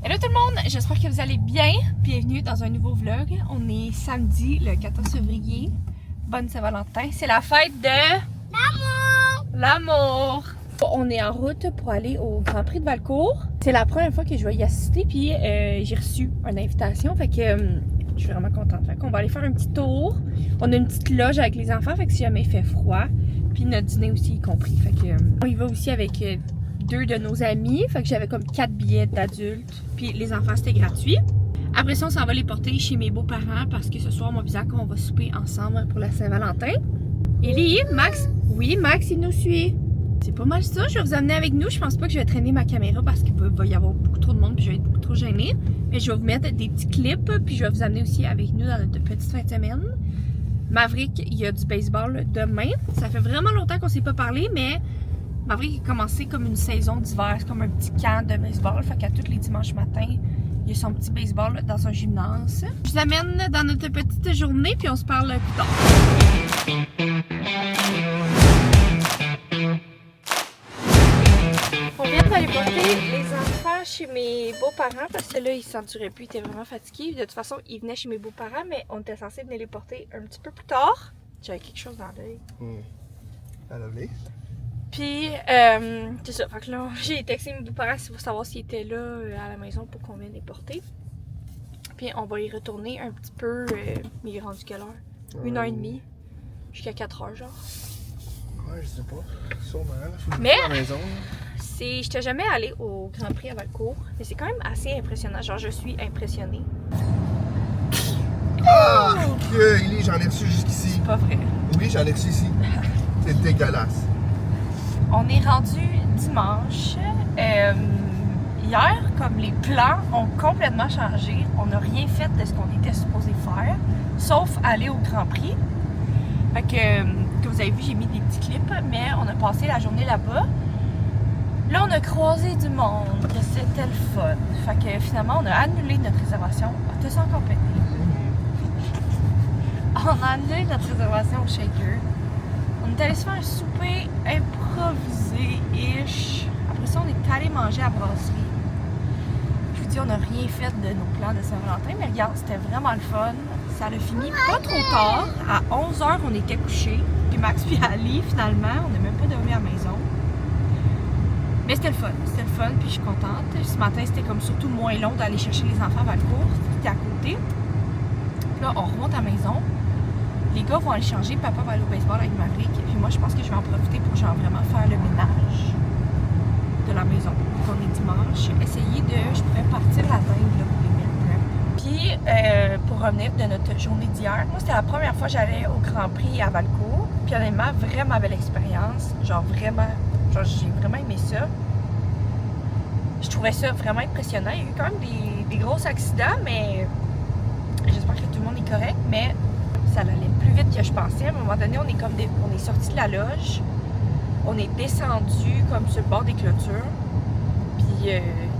Hello tout le monde, j'espère que vous allez bien. Bienvenue dans un nouveau vlog. On est samedi le 14 février. Bonne Saint-Valentin. C'est la fête de... L'amour! On est en route pour aller au Grand Prix de Valcourt. C'est la première fois que je vais y assister, puis j'ai reçu une invitation. Fait que je suis vraiment contente. Fait qu'on va aller faire un petit tour. On a une petite loge avec les enfants, fait que si jamais il fait froid. Puis notre dîner aussi y compris. Fait que on y va aussi avec... deux de nos amis, fait que j'avais comme 4 billets d'adultes, puis les enfants c'était gratuit. Après ça, on s'en va les porter chez mes beaux-parents parce que ce soir, moi et Zach, on va souper ensemble pour la Saint-Valentin. Ellie, Max, oui, Max, il nous suit. C'est pas mal ça, je vais vous amener avec nous. Je pense pas que je vais traîner ma caméra parce qu'il va y avoir beaucoup trop de monde puis je vais être beaucoup trop gênée. Mais je vais vous mettre des petits clips, puis je vais vous amener aussi avec nous dans notre petite fin de semaine. Maverick, il y a du baseball demain. Ça fait vraiment longtemps qu'on s'est pas parlé, mais Maverick a commencé comme une saison d'hiver, c'est comme un petit camp de baseball. Fait qu'à tous les dimanches matins, il y a son petit baseball dans un gymnase. Je vous amène dans notre petite journée, puis on se parle plus tard. On vient d'aller porter les enfants chez mes beaux-parents parce que là, ils s'enduraient plus, ils étaient vraiment fatigués. De toute façon, ils venaient chez mes beaux-parents, mais on était censé venir les porter un petit peu plus tard. J'avais quelque chose dans l'œil. À laver. Puis, c'est ça. Fait que là, j'ai texté mes beaux-parents pour savoir s'ils étaient là à la maison pour qu'on vienne les porter. Puis, on va y retourner un petit peu, mais il est rendu quelle heure? 1h30, jusqu'à 4h, genre. Ouais, je sais pas. Sûrement, faut Mais, à la maison. j'étais jamais allée au Grand Prix à Valcourt, mais c'est quand même assez impressionnant. Genre, je suis impressionnée. Ah! Ellie, j'en ai reçu jusqu'ici. C'est pas vrai. Oui, j'en ai reçu ici. C'est dégueulasse. On est rendu dimanche. Hier, comme les plans ont complètement changé, on n'a rien fait de ce qu'on était supposé faire, sauf aller au Grand Prix. Fait que, comme vous avez vu, j'ai mis des petits clips, mais on a passé la journée là-bas. Là, on a croisé du monde, c'était le fun. Fait que finalement, on a annulé notre réservation. Ah, t'as ça encore pété? On a annulé notre réservation au Shaker. On est allé se faire un souper improvisé-ish. Après ça, on est allé manger à la brasserie. Je vous dis, on n'a rien fait de nos plans de Saint-Valentin, mais regarde, c'était vraiment le fun. Ça a fini pas trop tard. À 11h, on était couchés. Puis Max puis Ali, finalement, on n'a même pas dormi à la maison. Mais c'était le fun, puis je suis contente. Ce matin, c'était comme surtout moins long d'aller chercher les enfants à Valcourt. C'était à côté. Puis là, on remonte à la maison. Les gars vont aller changer, papa va aller au baseball avec Maverick, puis moi je pense que je vais en profiter pour genre vraiment faire le ménage de la maison. Donc on est dimanche, essayer de, je pourrais partir la veille là pour les meal prep. Puis pour revenir de notre journée d'hier, moi c'était la première fois que j'allais au Grand Prix à Valcourt, puis honnêtement vraiment belle expérience, genre j'ai vraiment aimé ça. Je trouvais ça vraiment impressionnant, il y a eu quand même des gros accidents, mais j'espère que tout le monde est correct, mais ça allait plus vite que je pensais. À un moment donné, on est sorti de la loge, on est descendu comme sur le bord des clôtures, puis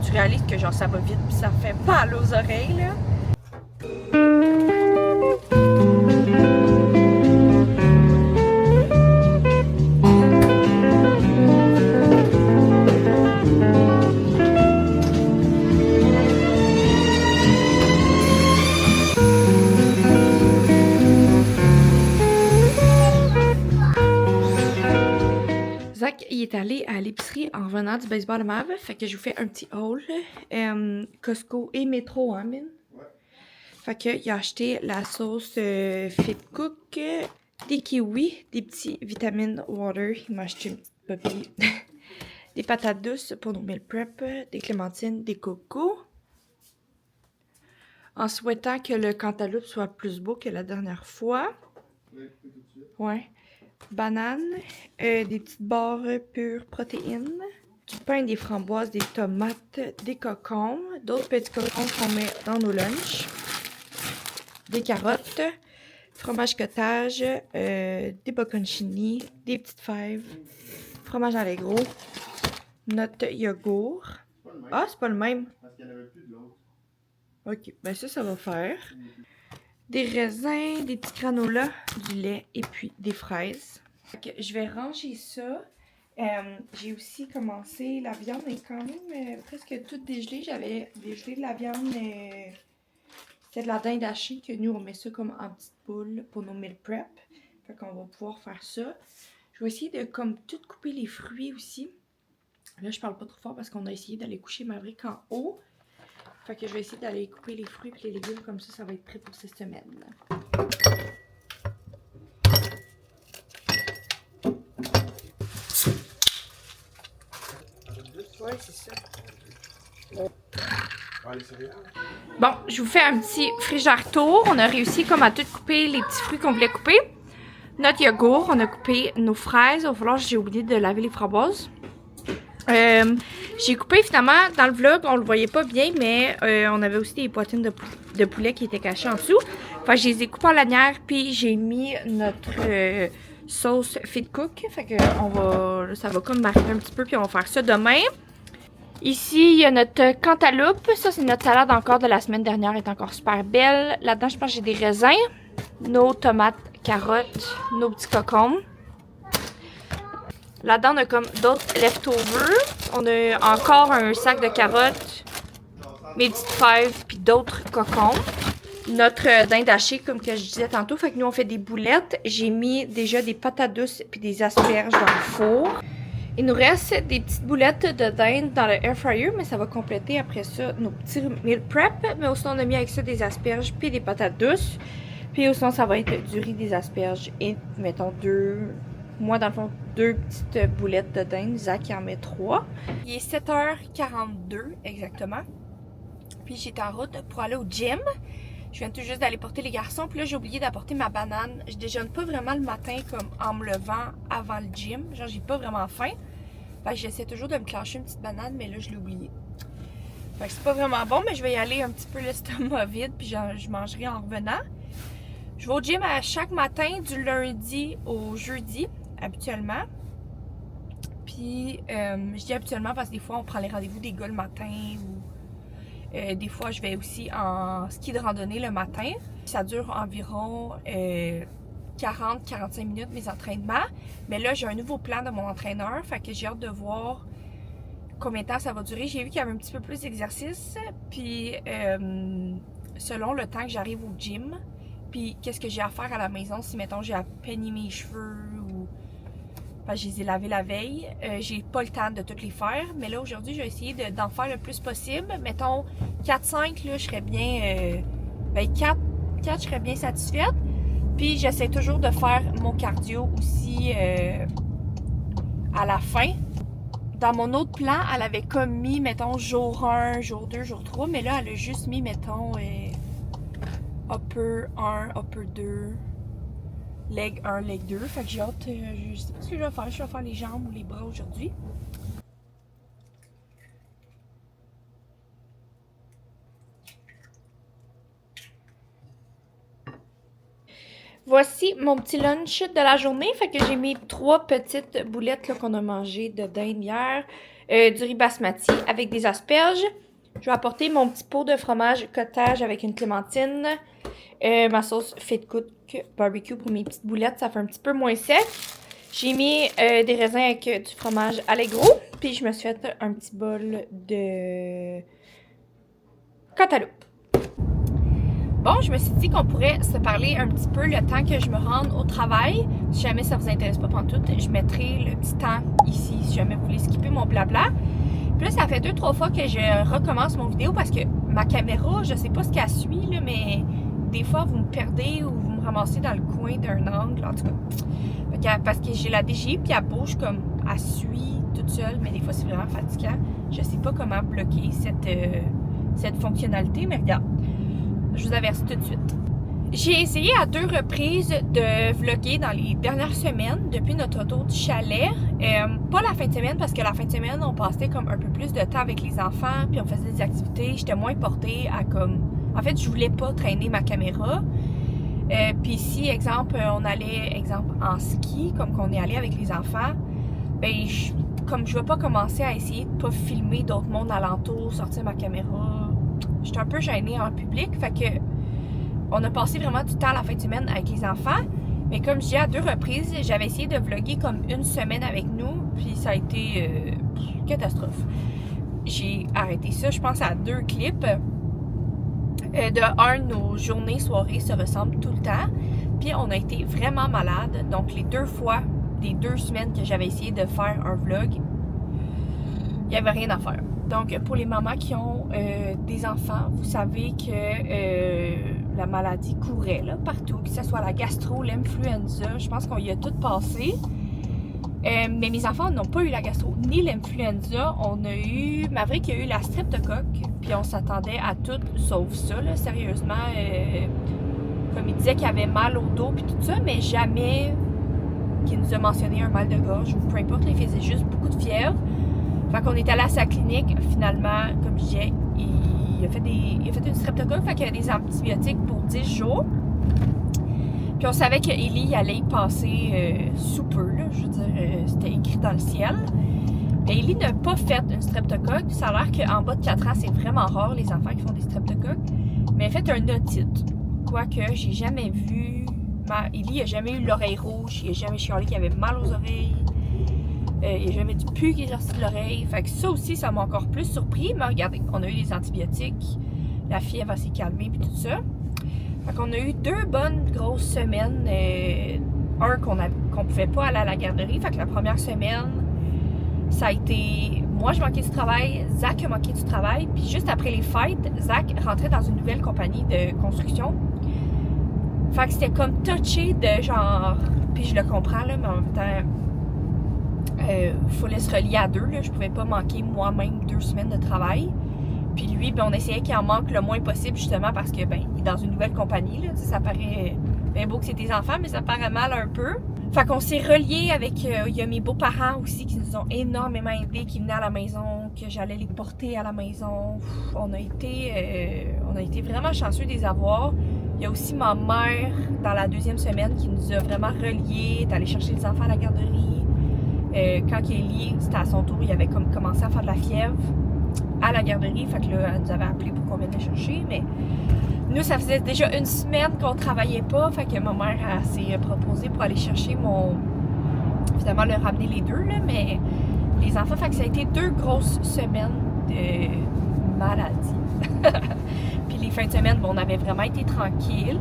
tu réalises que genre ça va vite, puis ça fait mal aux oreilles là. Zach, il est allé à l'épicerie en revenant du baseball de Mav, fait que je vous fais un petit haul. Costco et Métro, hein, Min? Ouais. Fait que il a acheté la sauce Fit Cook, des kiwis, des petits vitamines water. Il m'a acheté une petite puppy, des patates douces pour nos meal prep, des clémentines, des cocos. En souhaitant que le cantaloupe soit plus beau que la dernière fois. Ouais. Bananes, des petites barres pures protéines, du pain, des framboises, des tomates, des cocombes, d'autres petits cocombes qu'on met dans nos lunchs, des carottes, fromage cottage, des bocconcini, des petites fèves, fromage allegro, notre yogourt. Ah, c'est pas le même. Parce qu'il n'y en avait plus de l'autre. Ok, ben ça va faire. Des raisins, des petits granolas, du lait et puis des fraises. Fait que je vais ranger ça. J'ai aussi commencé, la viande est quand même presque toute dégelée. J'avais dégelé de la viande, c'était de la dinde hachée que nous on met ça comme en petites boules pour nos meal prep. Fait qu'on va pouvoir faire ça. Je vais essayer de comme tout couper les fruits aussi. Là je parle pas trop fort parce qu'on a essayé d'aller coucher Maverick en haut. Fait que je vais essayer d'aller couper les fruits et les légumes comme ça va être prêt pour cette semaine. Ouais, c'est ça. Bon, je vous fais un petit frigère tour. On a réussi comme à tout couper les petits fruits qu'on voulait couper. Notre yogourt, on a coupé nos fraises. Il va falloir, j'ai oublié de laver les framboises. J'ai coupé finalement, dans le vlog, on le voyait pas bien, mais on avait aussi des poitrines de poulet qui étaient cachées en dessous. Enfin, je les ai coupées en lanière, puis j'ai mis notre sauce Fit Cook. Fait que ça va comme mariner un petit peu, puis on va faire ça demain. Ici, il y a notre cantaloupe. Ça, c'est notre salade encore de la semaine dernière. Elle est encore super belle. Là-dedans, je pense que j'ai des raisins. Nos tomates, carottes, nos petits cocombes. Là-dedans, on a comme d'autres leftovers. On a encore un sac de carottes, mes petites fèves, puis d'autres cocombes. Notre dinde hachée, comme que je disais tantôt. Fait que nous, on fait des boulettes. J'ai mis déjà des patates douces puis des asperges dans le four. Il nous reste des petites boulettes de dinde dans le air fryer, mais ça va compléter après ça nos petits meal prep. Mais aussi, on a mis avec ça des asperges puis des patates douces. Puis aussi, ça va être du riz, des asperges et, mettons, moi, dans le fond, 2 petites boulettes de dinde. Zach, il en met 3. Il est 7h42 exactement. Puis j'étais en route pour aller au gym. Je viens tout juste d'aller porter les garçons. Puis là, j'ai oublié d'apporter ma banane. Je déjeune pas vraiment le matin comme en me levant avant le gym. Genre, j'ai pas vraiment faim. Fait que j'essaie toujours de me clencher une petite banane, mais là, je l'ai oublié. Fait que c'est pas vraiment bon, mais je vais y aller un petit peu l'estomac vide. Puis je mangerai en revenant. Je vais au gym à chaque matin, du lundi au jeudi, habituellement. Puis, je dis habituellement parce que des fois, on prend les rendez-vous des gars le matin ou... des fois, je vais aussi en ski de randonnée le matin. Ça dure environ 40-45 minutes, mes entraînements. Mais là, j'ai un nouveau plan de mon entraîneur. Fait que j'ai hâte de voir combien de temps ça va durer. J'ai vu qu'il y avait un petit peu plus d'exercice. Puis, selon le temps que j'arrive au gym, puis qu'est-ce que j'ai à faire à la maison, si, mettons, j'ai à peigner mes cheveux ou... Enfin, je les ai lavés la veille. J'ai pas le temps de toutes les faire. Mais là, aujourd'hui, je vais essayer d'en faire le plus possible. Mettons, 4-5, là, je serais bien... 4, je serais bien satisfaite. Puis, j'essaie toujours de faire mon cardio aussi à la fin. Dans mon autre plan, elle avait comme mis, mettons, jour 1, jour 2, jour 3. Mais là, elle a juste mis, mettons, upper 1, upper 2... leg 1, leg 2. Fait que j'ai hâte, je sais pas ce que je vais faire. Je vais faire les jambes ou les bras aujourd'hui. Voici mon petit lunch de la journée. Fait que j'ai mis 3 petites boulettes qu'on a mangées de dinde hier. Du riz basmati avec des asperges. Je vais apporter mon petit pot de fromage cottage avec une clémentine. Ma sauce Fit Cook barbecue pour mes petites boulettes, ça fait un petit peu moins sec. J'ai mis des raisins avec du fromage Allegro. Puis je me suis fait un petit bol de cantaloupe. Bon, je me suis dit qu'on pourrait se parler un petit peu le temps que je me rende au travail. Si jamais ça vous intéresse pas pantoute, je mettrai le petit temps ici si jamais vous voulez skipper mon blabla. Puis là, ça fait 2-3 fois que je recommence mon vidéo parce que ma caméra, je sais pas ce qu'elle suit, là, mais des fois, vous me perdez ou vous me ramassez dans le coin d'un angle, en tout cas. Parce que j'ai la DJI, puis elle bouge comme, elle suit toute seule, mais des fois, c'est vraiment fatigant. Je sais pas comment bloquer cette fonctionnalité, mais regarde, je vous avertis tout de suite. J'ai essayé à 2 reprises de vlogger dans les dernières semaines, depuis notre retour du chalet. Pas la fin de semaine, parce que la fin de semaine, on passait comme un peu plus de temps avec les enfants, puis on faisait des activités. J'étais moins portée à comme... En fait, je voulais pas traîner ma caméra. Puis si, exemple, on allait, en ski, comme qu'on est allé avec les enfants, ben, comme je vais pas commencer à essayer de pas filmer d'autres mondes alentour, sortir ma caméra, j'étais un peu gênée en public, fait que on a passé vraiment du temps à la fin de semaine avec les enfants, mais comme je dis à 2 reprises, j'avais essayé de vlogger comme une semaine avec nous, Puis ça a été catastrophe. J'ai arrêté ça, je pense, à 2 clips. De un, nos journées, soirées se ressemblent tout le temps. Puis on a été vraiment malades. Donc les 2 fois, des 2 semaines que j'avais essayé de faire un vlog, il n'y avait rien à faire. Donc pour les mamans qui ont des enfants, vous savez que la maladie courait là, partout, que ce soit la gastro, l'influenza, je pense qu'on y a tout passé. Mais mes enfants n'ont pas eu la gastro ni l'influenza. On a eu, Maverick a eu la streptocoque, puis on s'attendait à tout sauf ça, là, sérieusement. Comme il disait qu'il avait mal au dos puis tout ça, mais jamais qu'il nous a mentionné un mal de gorge ou peu importe, il faisait juste beaucoup de fièvre. Fait qu'on est allé à sa clinique, finalement, comme je disais, il a fait une streptocoque, fait qu'il y a des antibiotiques pour 10 jours. Puis on savait que Ellie allait y passer sous peu, là, je veux dire, c'était écrit dans le ciel. Mais Ellie n'a pas fait une streptocoque. Ça a l'air qu'en bas de 4 ans, c'est vraiment rare les enfants qui font des streptocoques. Mais elle a fait un otite. Quoique, j'ai jamais vu... Ellie n'a jamais eu l'oreille rouge, il n'a jamais chialé qu'il avait mal aux oreilles. Il n'a jamais du pu qui est sorti de l'oreille. Fait que ça aussi, ça m'a encore plus surpris. Mais regardez, on a eu des antibiotiques, la fièvre s'est calmée puis tout ça. Fait qu'on a eu 2 bonnes grosses semaines. Un qu'on pouvait pas aller à la garderie. Fait que la première semaine, ça a été... Moi, je manquais du travail. Zach a manqué du travail. Puis juste après les fêtes, Zach rentrait dans une nouvelle compagnie de construction. Fait que c'était comme touché de genre... Puis je le comprends, là, mais en même temps... fallait se relier à 2, là. Je pouvais pas manquer moi-même 2 semaines de travail. Puis lui, ben, on essayait qu'il en manque le moins possible, justement, parce que, ben, il est dans une nouvelle compagnie, là. Ça paraît bien beau que c'est des enfants, mais ça paraît mal un peu. Fait qu'on s'est relié avec... il y a mes beaux-parents aussi qui nous ont énormément aidés, qui venaient à la maison, que j'allais les porter à la maison. On a été vraiment chanceux de les avoir. Il y a aussi ma mère, dans la 2e semaine, qui nous a vraiment reliés, d'aller chercher les enfants à la garderie. Quand Ellie, c'était à son tour, il avait comme commencé à faire de la fièvre à la garderie, fait que là, elle nous avait appelé pour qu'on vienne les chercher, mais nous, ça faisait déjà 1 semaine qu'on travaillait pas, fait que ma mère s'est proposée pour aller chercher finalement, leur ramener les 2, là, mais les enfants, fait que ça a été 2 grosses semaines de maladie. Puis les fins de semaine, bon, on avait vraiment été tranquille.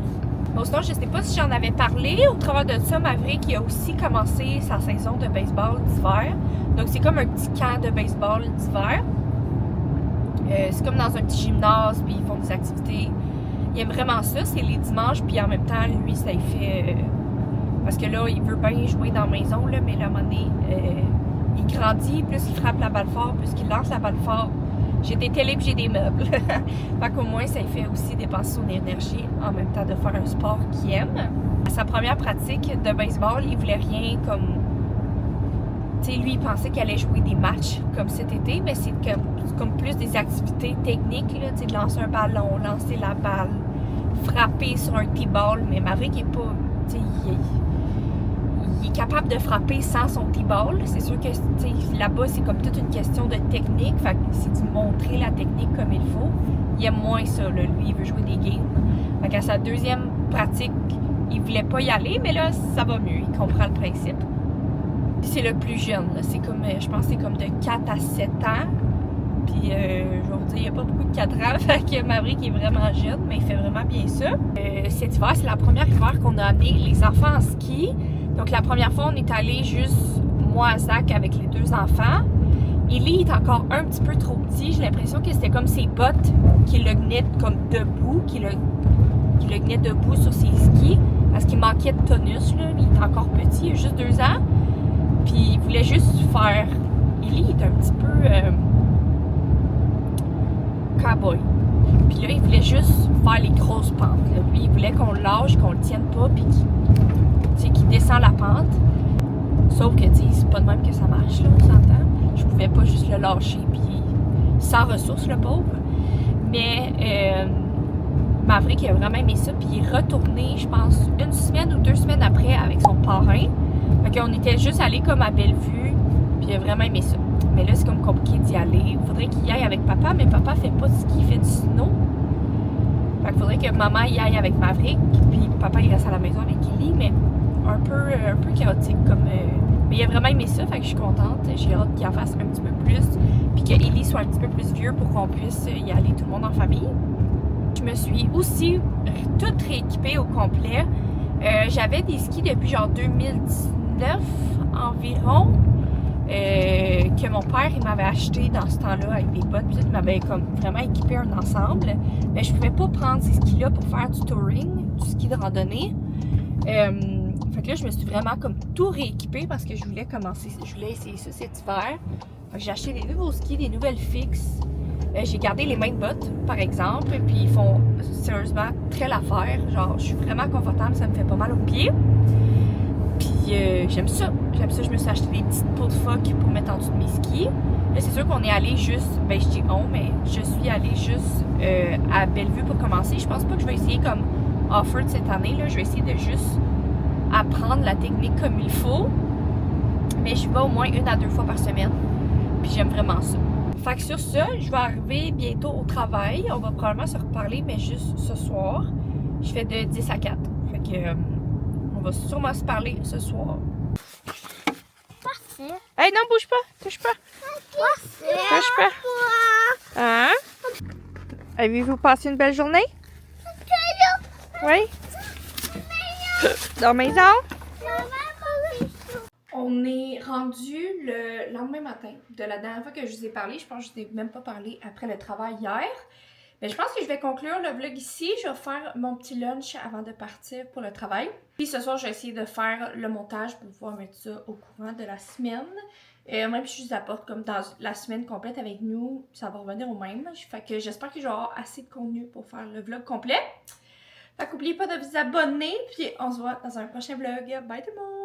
Bon, sinon, je sais pas si j'en avais parlé. Au travers de ça, Maverick a aussi commencé sa saison de baseball d'hiver. Donc, c'est comme un petit camp de baseball d'hiver. C'est comme dans un petit gymnase, puis ils font des activités. Il aime vraiment ça, c'est les dimanches, puis en même temps, lui, ça il fait... parce que là, il veut bien jouer dans la maison, là, mais là, à un moment donné, il grandit, plus il frappe la balle fort, plus il lance la balle fort. J'ai des télés puis j'ai des meubles. Fait qu'au moins, ça lui fait aussi dépenser son énergie en même temps de faire un sport qu'il aime. À sa première pratique de baseball, il voulait rien comme... Tu sais, lui, il pensait qu'il allait jouer des matchs comme cet été, mais c'est comme plus des activités techniques, là, tu sais, de lancer un ballon, lancer la balle, frapper sur un T-ball, mais Maverick est pas... Tu sais, il est capable de frapper sans son T-ball. C'est sûr que là-bas, c'est comme toute une question de technique. Fait que c'est de montrer la technique comme il faut. Il aime moins ça, là. Lui, il veut jouer des games. Fait qu'à sa 2e pratique, il voulait pas y aller, mais là, ça va mieux. Il comprend le principe. Puis c'est le plus jeune, là. C'est comme, je pense que c'est comme de 4 à 7 ans. Puis, je vais vous dire, il n'y a pas beaucoup de 4 ans. Fait que Maverick est vraiment jeune, mais il fait vraiment bien ça. Cet hiver, c'est la première hiver qu'on a amené les enfants en ski. Donc, la première fois, on est allé juste, moi, Zach, avec les 2 enfants. Ellie est encore un petit peu trop petit. J'ai l'impression que c'était comme ses bottes qui le tenaient comme debout, qui le tenaient debout sur ses skis, parce qu'il manquait de tonus, là. Il est encore petit, il a juste 2 ans. Puis, il voulait juste faire... Ellie est un petit peu... cowboy. Puis là, il voulait juste faire les grosses pentes, là. Lui, il voulait qu'on le lâche, qu'on le tienne pas, puis qu'il descend la pente. Sauf que, tu sais, c'est pas de même que ça marche, là, on s'entend. Je pouvais pas juste le lâcher, puis sans ressources, le pauvre. Mais Maverick, il a vraiment aimé ça, puis il est retourné, je pense, 1 semaine ou 2 semaines après avec son parrain. Fait qu'on était juste allés comme à Bellevue, puis il a vraiment aimé ça. Mais là, c'est comme compliqué d'y aller. Il faudrait qu'il y aille avec papa, mais papa fait pas de ski, il fait du snow. Fait qu'il faudrait que maman y aille avec Maverick, puis papa il reste à la maison avec Ellie, mais un peu chaotique comme... Mais il a vraiment aimé ça, fait que je suis contente. J'ai hâte qu'il en fasse un petit peu plus, puis que Ellie soit un petit peu plus vieux pour qu'on puisse y aller tout le monde en famille. Je me suis aussi toute rééquipée au complet. J'avais des skis depuis genre 2019 environ. Que mon père il m'avait acheté dans ce temps-là avec des bottes, puis il m'avait comme vraiment équipé un ensemble. Mais je pouvais pas prendre ces skis-là pour faire du touring, du ski de randonnée. Fait que là, je me suis vraiment comme tout rééquipé parce que je voulais essayer ça cet hiver. Fait que j'ai acheté des nouveaux skis, des nouvelles fixes. J'ai gardé les mêmes bottes, par exemple, puis ils font sérieusement très l'affaire. Genre, je suis vraiment confortable, ça me fait pas mal aux pieds. Puis j'aime ça. J'aime ça. Je me suis acheté des petites peaux de phoque pour mettre en dessous de mes skis. Là, c'est sûr qu'on est allé juste, ben je dis on, mais je suis allée juste à Bellevue pour commencer. Je pense pas que je vais essayer comme Offord cette année. Là. Je vais essayer de juste apprendre la technique comme il faut. Mais je vais au moins 1 à 2 fois par semaine. Puis j'aime vraiment ça. Fait que sur ça, je vais arriver bientôt au travail. On va probablement se reparler, mais juste ce soir. Je fais de 10 à 4. Fait que on va sûrement se parler ce soir. Parfait. Hey, non, bouge pas. Touche pas. Parfait. Touche pas. Hein? Avez-vous passé une belle journée? Oui? Dans la maison? On est rendu le lendemain matin de la dernière fois que je vous ai parlé. Je pense que je ne vous ai même pas parlé après le travail hier. Mais je pense que je vais conclure le vlog ici. Je vais faire mon petit lunch avant de partir pour le travail. Puis ce soir, je vais essayer de faire le montage pour pouvoir mettre ça au courant de la semaine. Même si je vous apporte comme dans la semaine complète avec nous, ça va revenir au même. Fait que j'espère que je vais avoir assez de contenu pour faire le vlog complet. Fait qu'oubliez pas de vous abonner. Puis on se voit dans un prochain vlog. Bye tout le monde!